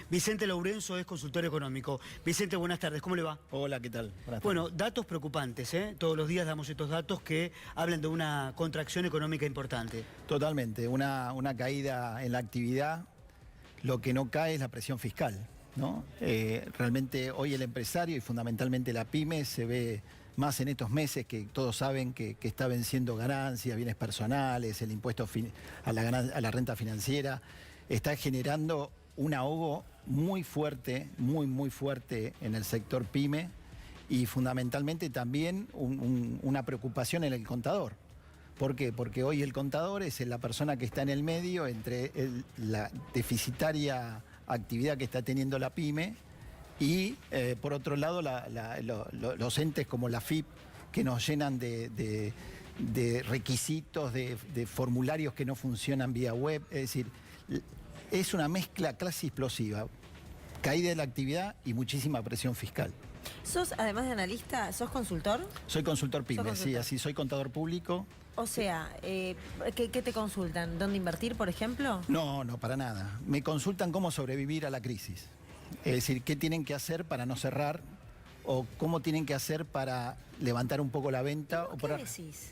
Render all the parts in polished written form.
Vicente Lourenço es consultor económico. Vicente, buenas tardes, ¿cómo le va? Hola, ¿qué tal? Buenas tardes. Bueno, datos preocupantes, ¿eh? Todos los días damos estos datos que hablan de una contracción económica importante. Totalmente, una caída en la actividad. Lo que no cae es la presión fiscal, ¿no? Realmente hoy el empresario y fundamentalmente la pyme se ve más en estos meses que todos saben que está venciendo ganancias, bienes personales, el impuesto a la renta financiera, está generando un ahogo muy fuerte, muy fuerte en el sector pyme y fundamentalmente también una preocupación en el contador. ¿Por qué? Porque hoy el contador es la persona que está en el medio entre la deficitaria actividad que está teniendo la pyme y por otro lado los entes como la FIP que nos llenan de requisitos, de formularios que no funcionan vía web, es decir, es una mezcla casi explosiva, caída de la actividad y muchísima presión fiscal. ¿Sos, además de analista, sos consultor? Soy consultor pyme, consultor. sí, así soy contador público. O sea, ¿qué te consultan? ¿Dónde invertir, por ejemplo? No, para nada. Me consultan cómo sobrevivir a la crisis. Es decir, qué tienen que hacer para no cerrar o cómo tienen que hacer para levantar un poco la venta. ¿Qué decís?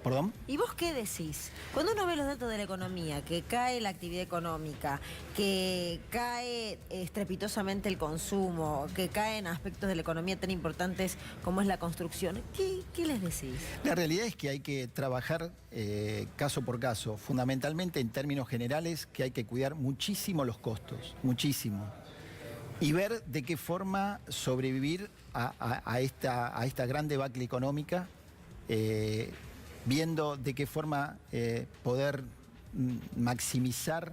¿Perdón? ¿Y vos qué decís? Cuando uno ve los datos de la economía, que cae la actividad económica, que cae estrepitosamente el consumo, que caen aspectos de la economía tan importantes como es la construcción, ¿qué les decís? La realidad es que hay que trabajar caso por caso, fundamentalmente en términos generales que hay que cuidar muchísimo los costos, muchísimo. Y ver de qué forma sobrevivir a esta gran debacle económica, viendo de qué forma poder maximizar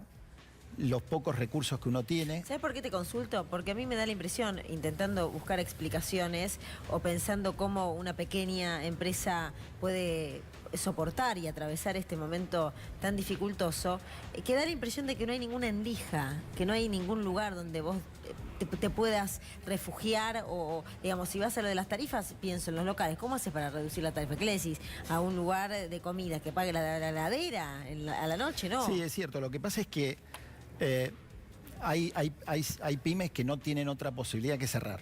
los pocos recursos que uno tiene. ¿Sabes por qué te consulto? Porque a mí me da la impresión, intentando buscar explicaciones o pensando cómo una pequeña empresa puede soportar y atravesar este momento tan dificultoso, que da la impresión de que no hay ninguna endija, que no hay ningún lugar donde vos te puedas refugiar o, digamos, si vas a lo de las tarifas, pienso en los locales, ¿cómo haces para reducir la tarifa? ¿Qué le decís? ¿A un lugar de comida que pague la heladera a la noche? No. Sí, es cierto. Lo que pasa es que hay pymes que no tienen otra posibilidad que cerrar.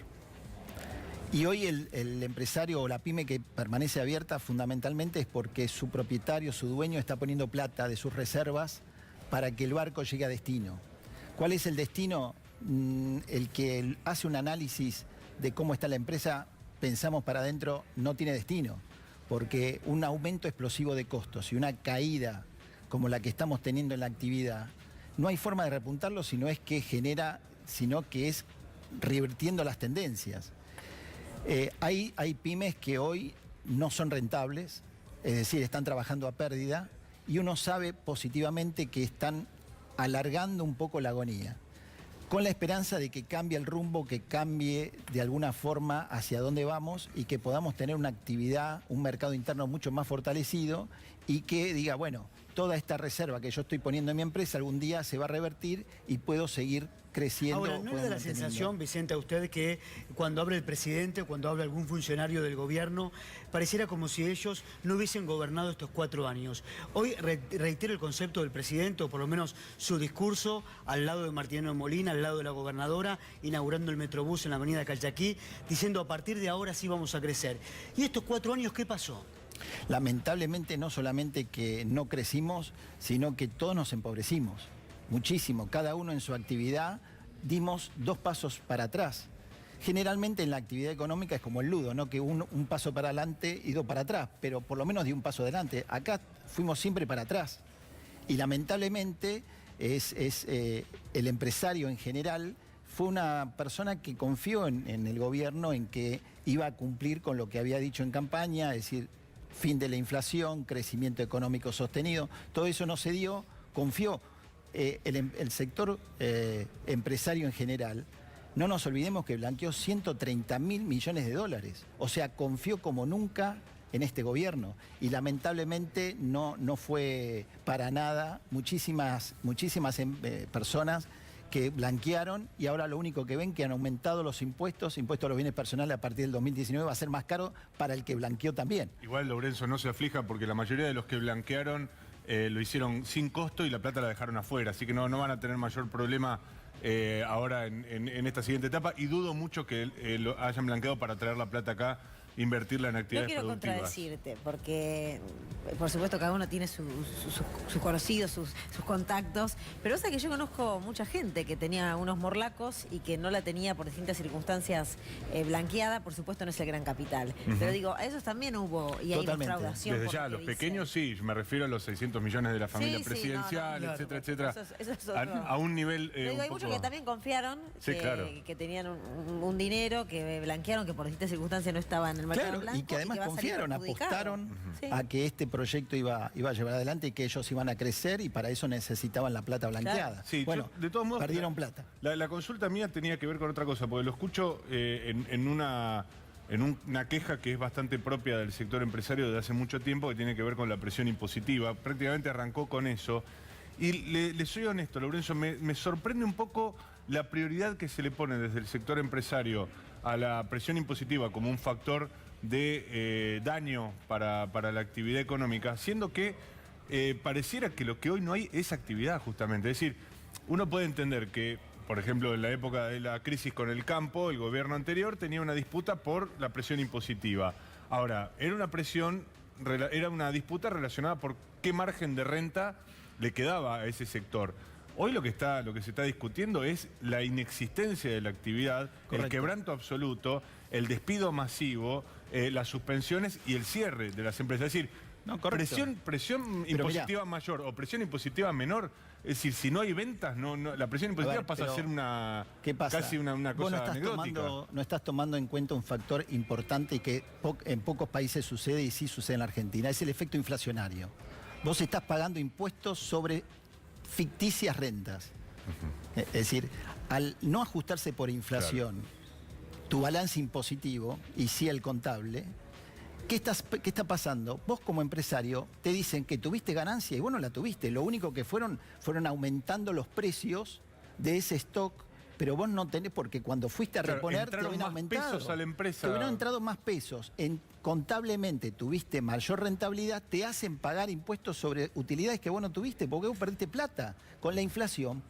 Y hoy el empresario o la pyme que permanece abierta fundamentalmente es porque su propietario, su dueño está poniendo plata de sus reservas para que el barco llegue a destino. ¿Cuál es el destino? El que hace un análisis de cómo está la empresa, pensamos para adentro, no tiene destino. Porque un aumento explosivo de costos y una caída como la que estamos teniendo en la actividad, no hay forma de repuntarlo sino que es revirtiendo las tendencias. Hay pymes que hoy no son rentables, es decir, están trabajando a pérdida y uno sabe positivamente que están alargando un poco la agonía, con la esperanza de que cambie el rumbo, que cambie de alguna forma hacia dónde vamos y que podamos tener una actividad, un mercado interno mucho más fortalecido y que diga, bueno, toda esta reserva que yo estoy poniendo en mi empresa algún día se va a revertir y puedo seguir creciendo. Ahora, ¿no le da la sensación, Vicente, a usted que cuando habla el presidente, cuando habla algún funcionario del gobierno, pareciera como si ellos no hubiesen gobernado estos 4 años? Hoy reitero el concepto del presidente, o por lo menos su discurso, al lado de Martiniano Molina, al lado de la gobernadora, inaugurando el Metrobús en la avenida Calchaquí, diciendo a partir de ahora sí vamos a crecer. ¿Y estos 4 años qué pasó? Lamentablemente no solamente que no crecimos, sino que todos nos empobrecimos, muchísimo. Cada uno en su actividad dimos 2 pasos para atrás. Generalmente en la actividad económica es como el ludo, ¿no? Que un paso para adelante y 2 para atrás, pero por lo menos di un paso adelante. Acá fuimos siempre para atrás. Y lamentablemente el empresario en general fue una persona que confió en el gobierno, en que iba a cumplir con lo que había dicho en campaña, es decir, fin de la inflación, crecimiento económico sostenido. Todo eso no se dio, confió. El sector empresario en general, no nos olvidemos que blanqueó 130.000 millones de dólares. O sea, confió como nunca en este gobierno. Y lamentablemente no fue para nada. Muchísimas personas que blanquearon y ahora lo único que ven que han aumentado los impuestos a los bienes personales a partir del 2019 va a ser más caro para el que blanqueó también. Igual, Lourenço, no se aflija porque la mayoría de los que blanquearon lo hicieron sin costo y la plata la dejaron afuera, así que no van a tener mayor problema ahora en esta siguiente etapa, y dudo mucho que lo hayan blanqueado para traer la plata acá, invertirla en No actividades quiero productivas. contradecirte, porque por supuesto cada uno tiene sus conocidos, sus contactos, pero sabes que yo conozco mucha gente que tenía unos morlacos y que no la tenía por distintas circunstancias blanqueada. Por supuesto no es el gran capital, pero digo, a esos también hubo y hay Totalmente. defraudación. Desde por ya, lo los que dice. pequeños sí, me refiero a los 600 millones de la familia Sí, sí, presidencial, no, no, etcétera, claro, etcétera. eso es otro. A un nivel Pero digo, un hay poco... muchos que también confiaron, Sí, claro. que tenían un dinero, que blanquearon, que por distintas circunstancias no estaban en el mercado Claro, blanco. y que además va a salir confiaron, perjudicado. apostaron Sí. a que este proyecto iba a llevar adelante y que ellos iban a crecer y para eso necesitaban la plata blanqueada. Sí, bueno, yo, de todos modos, perdieron plata. La consulta mía tenía que ver con otra cosa, porque lo escucho en una queja que es bastante propia del sector empresario desde hace mucho tiempo, que tiene que ver con la presión impositiva. Prácticamente arrancó con eso. Y le soy honesto, Lorenzo, me sorprende un poco la prioridad que se le pone desde el sector empresario a la presión impositiva como un factor de daño para la actividad económica, siendo que pareciera que lo que hoy no hay es actividad, justamente. Es decir, uno puede entender que, por ejemplo, en la época de la crisis con el campo, el gobierno anterior tenía una disputa por la presión impositiva. Ahora, era una disputa relacionada por qué margen de renta le quedaba a ese sector. Hoy lo que se está discutiendo es la inexistencia de la actividad, Correcto. el quebranto absoluto, el despido masivo, las suspensiones y el cierre de las empresas. Es decir, No, correcto. presión Pero impositiva mayor o presión impositiva menor. Es decir, si no hay ventas, la presión impositiva ver, pasa a pero ser ¿qué pasa? casi una Vos cosa anecdótica. no estás tomando en cuenta un factor importante y que en pocos países sucede y sí sucede en la Argentina, es el efecto inflacionario. Vos estás pagando impuestos sobre ficticias rentas. Es decir, al no ajustarse por inflación tu balance impositivo y sí el contable, ¿qué está pasando? Vos como empresario te dicen que tuviste ganancia y vos no la tuviste. Lo único que fueron aumentando los precios de ese stock, pero vos no tenés, porque cuando fuiste a Claro, reponer te entraron habían más aumentado. pesos a la empresa. Te hubieran entrado más pesos. Contablemente tuviste mayor rentabilidad, te hacen pagar impuestos sobre utilidades que vos no tuviste, porque vos perdiste plata. Con la inflación,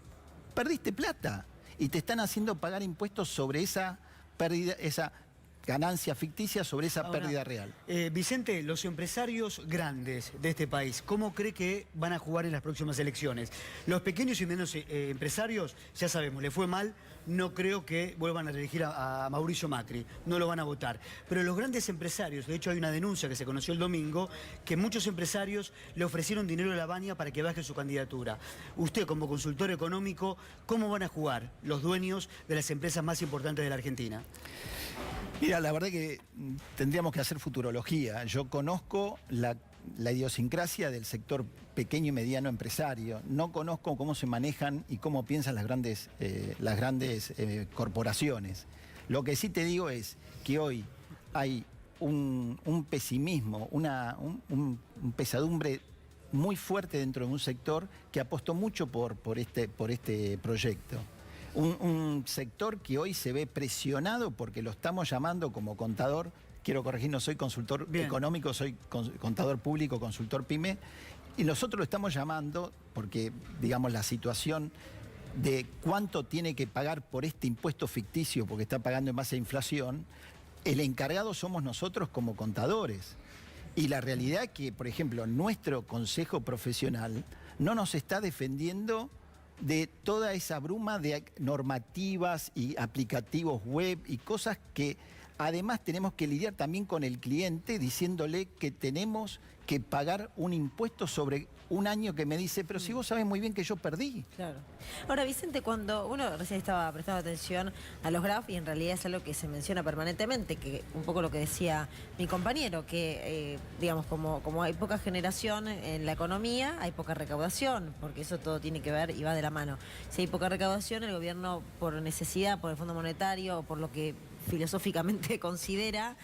perdiste plata. Y te están haciendo pagar impuestos sobre esa pérdida, esa ganancia ficticia sobre esa Ahora, pérdida real. Vicente, los empresarios grandes de este país, ¿cómo cree que van a jugar en las próximas elecciones? Los pequeños y menos empresarios, ya sabemos, le fue mal, no creo que vuelvan a elegir a Mauricio Macri, no lo van a votar. Pero los grandes empresarios, de hecho hay una denuncia que se conoció el domingo, que muchos empresarios le ofrecieron dinero a la Baña para que baje su candidatura. Usted, como consultor económico, ¿cómo van a jugar los dueños de las empresas más importantes de la Argentina? Mira, la verdad que tendríamos que hacer futurología. Yo conozco la idiosincrasia del sector pequeño y mediano empresario. No conozco cómo se manejan y cómo piensan las grandes corporaciones. Lo que sí te digo es que hoy hay un pesimismo, un pesadumbre muy fuerte dentro de un sector que apostó mucho por este proyecto. Un sector que hoy se ve presionado porque lo estamos llamando como contador, quiero corregir, no soy consultor económico, soy contador público, consultor PYME, y nosotros lo estamos llamando porque, digamos, la situación de cuánto tiene que pagar por este impuesto ficticio, porque está pagando en base a inflación, el encargado somos nosotros como contadores. Y la realidad es que, por ejemplo, nuestro consejo profesional no nos está defendiendo de toda esa bruma de normativas y aplicativos web y cosas que además tenemos que lidiar también con el cliente diciéndole que tenemos que pagar un impuesto sobre un año que me dice, pero si vos sabés muy bien que yo perdí. Claro. Ahora, Vicente, cuando uno recién estaba prestando atención a los graf, y en realidad es algo que se menciona permanentemente, que un poco lo que decía mi compañero, que digamos, como hay poca generación en la economía, hay poca recaudación, porque eso todo tiene que ver y va de la mano. Si hay poca recaudación, el gobierno, por necesidad, por el Fondo Monetario, o por lo que filosóficamente considera,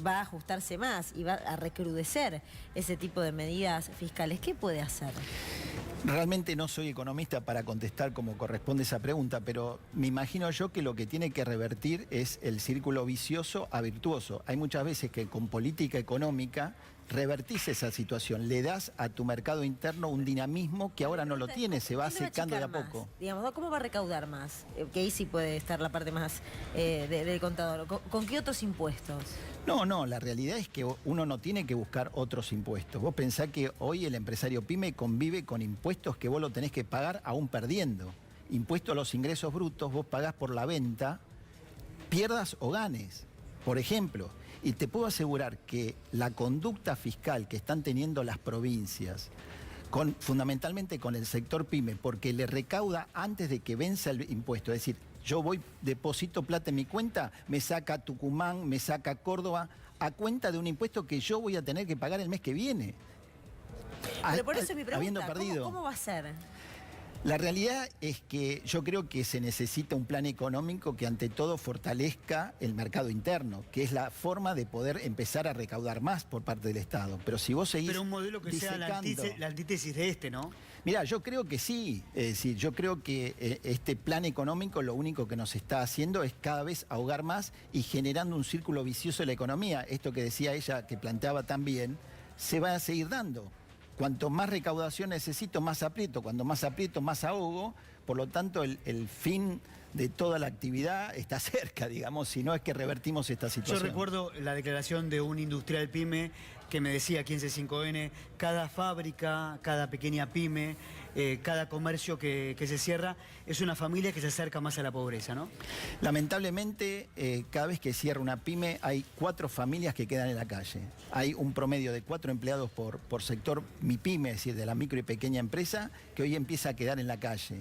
va a ajustarse más y va a recrudecer ese tipo de medidas fiscales. ¿Qué puede hacer? Realmente no soy economista para contestar como corresponde esa pregunta, pero me imagino yo que lo que tiene que revertir es el círculo vicioso a virtuoso. Hay muchas veces que con política económica revertís esa situación, le das a tu mercado interno un dinamismo que ahora no lo tiene, se va secando de a poco. Digamos, ¿cómo va a recaudar más? Que ahí sí puede estar la parte más del contador. ¿Con qué otros impuestos? No, la realidad es que uno no tiene que buscar otros impuestos. Vos pensás que hoy el empresario pyme convive con impuestos que vos lo tenés que pagar aún perdiendo. Impuesto a los ingresos brutos, vos pagás por la venta, pierdas o ganes. Por ejemplo, y te puedo asegurar que la conducta fiscal que están teniendo las provincias, fundamentalmente con el sector pyme, porque le recauda antes de que venza el impuesto, es decir, yo voy, deposito plata en mi cuenta, me saca Tucumán, me saca Córdoba, a cuenta de un impuesto que yo voy a tener que pagar el mes que viene. Pero por eso es mi Habiendo pregunta, perdido. ¿cómo va a ser? La realidad es que yo creo que se necesita un plan económico que ante todo fortalezca el mercado interno, que es la forma de poder empezar a recaudar más por parte del Estado. Pero si vos seguís Pero un modelo que sea la antítesis de este, ¿no? Mirá, yo creo que sí. Es decir, yo creo que este plan económico lo único que nos está haciendo es cada vez ahogar más y generando un círculo vicioso de la economía. Esto que decía ella, que planteaba también, se va a seguir dando. Cuanto más recaudación necesito, más aprieto. Cuando más aprieto, más ahogo. Por lo tanto, el fin de toda la actividad está cerca, digamos, si no es que revertimos esta situación. Yo recuerdo la declaración de un industrial pyme que me decía aquí en C5N, cada fábrica, cada pequeña pyme, cada comercio que se cierra, es una familia que se acerca más a la pobreza, ¿no? Lamentablemente, cada vez que cierra una pyme, hay 4 familias que quedan en la calle. Hay un promedio de 4 empleados por sector MIPYME, es decir, de la micro y pequeña empresa, que hoy empieza a quedar en la calle.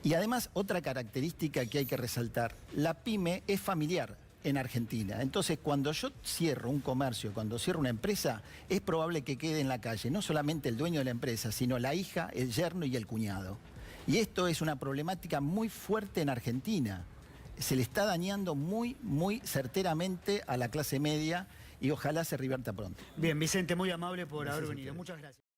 Y además, otra característica que hay que resaltar, la pyme es familiar en Argentina. Entonces, cuando yo cierro un comercio, cuando cierro una empresa, es probable que quede en la calle no solamente el dueño de la empresa, sino la hija, el yerno y el cuñado. Y esto es una problemática muy fuerte en Argentina. Se le está dañando muy certeramente a la clase media y ojalá se revierta pronto. Bien, Vicente, muy amable por haber venido. Muchas gracias.